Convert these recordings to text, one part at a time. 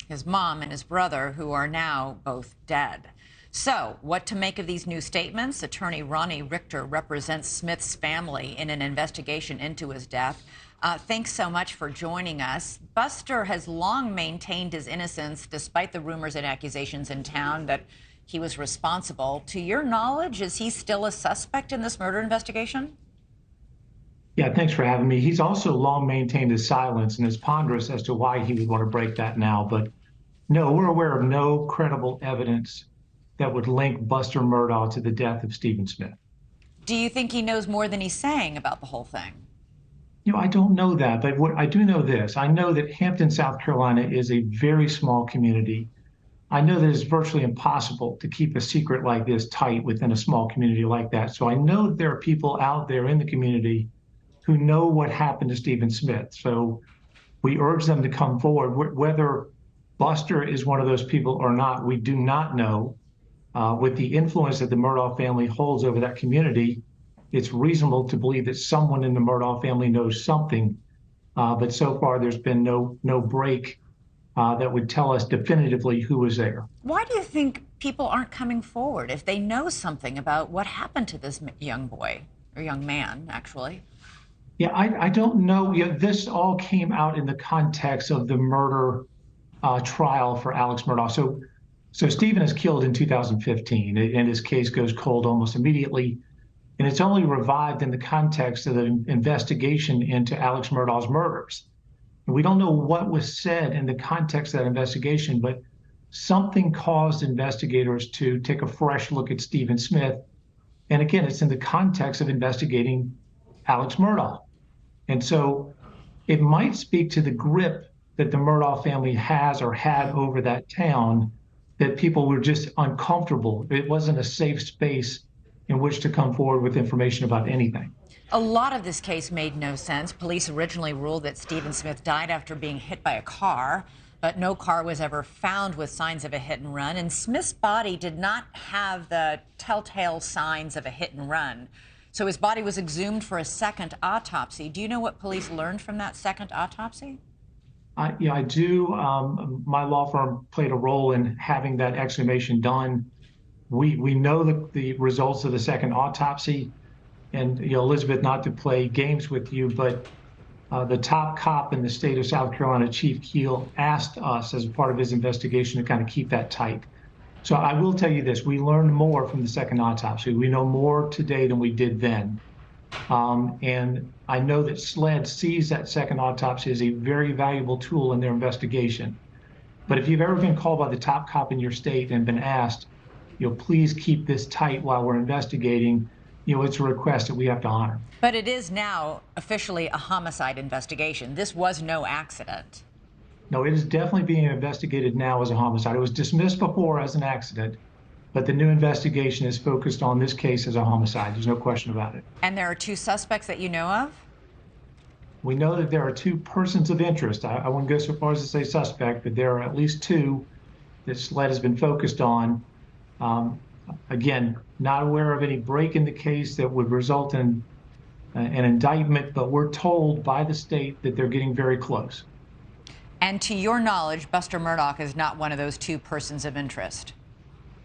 his mom and his brother, who are now both dead. So, what to make of these new statements? Attorney Ronnie Richter represents Smith's family in an investigation into his death. Thanks so much for joining us. Buster has long maintained his innocence, despite the rumors and accusations in town that he was responsible. To your knowledge, is he still a suspect in this murder investigation? Yeah, thanks for having me. He's also long maintained his silence and is ponderous as to why he would want to break that now. But no, we're aware of no credible evidence that would link Buster Murdaugh to the death of Stephen Smith. Do you think he knows more than he's saying about the whole thing? I don't know that, but what I do know this. I know that Hampton, South Carolina is a very small community. I know that it's virtually impossible to keep a secret like this tight within a small community like that. So I know that there are people out there in the community who know what happened to Stephen Smith. So we urge them to come forward. Whether Buster is one of those people or not, we do not know. With the influence that the Murdaugh family holds over that community, it's reasonable to believe that someone in the Murdaugh family knows something. But so far, there's been no break that would tell us definitively who was there. Why do you think people aren't coming forward if they know something about what happened to this young boy, or young man, actually? Yeah, I don't know. This all came out in the context of the murder trial for Alex Murdaugh. So Stephen is killed in 2015, and his case goes cold almost immediately. And it's only revived in the context of the investigation into Alex Murdaugh's murders. And we don't know what was said in the context of that investigation, but something caused investigators to take a fresh look at Stephen Smith. And again, it's in the context of investigating Alex Murdaugh. And so it might speak to the grip that the Murdaugh family has or had over that town, that people were just uncomfortable. It wasn't a safe space in which to come forward with information about anything. A lot of this case made no sense. Police originally ruled that Stephen Smith died after being hit by a car, but no car was ever found with signs of a hit and run. And Smith's body did not have the telltale signs of a hit and run. So his body was exhumed for a second autopsy. Do you know what police learned from that second autopsy? Yeah, I do. My law firm played a role in having that exhumation done. We know the results of the second autopsy. And, Elizabeth, not to play games with you, but the top cop in the state of South Carolina, Chief Keel, asked us as a part of his investigation to kind of keep that tight. So I will tell you this, we learned more from the second autopsy. We know more today than we did then. And I know that SLED sees that second autopsy as a very valuable tool in their investigation. But if you've ever been called by the top cop in your state and been asked, please keep this tight while we're investigating, it's a request that we have to honor. But it is now officially a homicide investigation. This was no accident. No, it is definitely being investigated now as a homicide. It was dismissed before as an accident, but the new investigation is focused on this case as a homicide. There's no question about it. And there are two suspects that you know of? We know that there are two persons of interest. I wouldn't go so far as to say suspect, but there are at least two that SLED has been focused on. Again, not aware of any break in the case that would result in an indictment, but we're told by the state that they're getting very close. And to your knowledge, Buster Murdaugh is not one of those two persons of interest?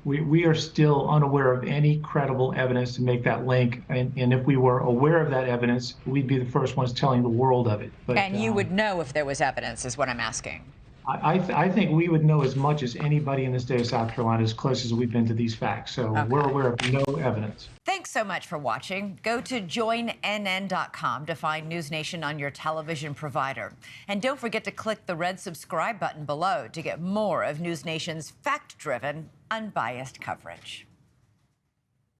We are still unaware of any credible evidence to make that link. And if we were aware of that evidence, we'd be the first ones telling the world of it. But, and you would know if there was evidence, is what I'm asking. I think we would know as much as anybody in the state of South Carolina, as close as we've been to these facts. So we're aware of no evidence. Thanks so much for watching. Go to joinnn.com to find NewsNation on your television provider. And don't forget to click the red subscribe button below to get more of NewsNation's fact-driven, unbiased coverage.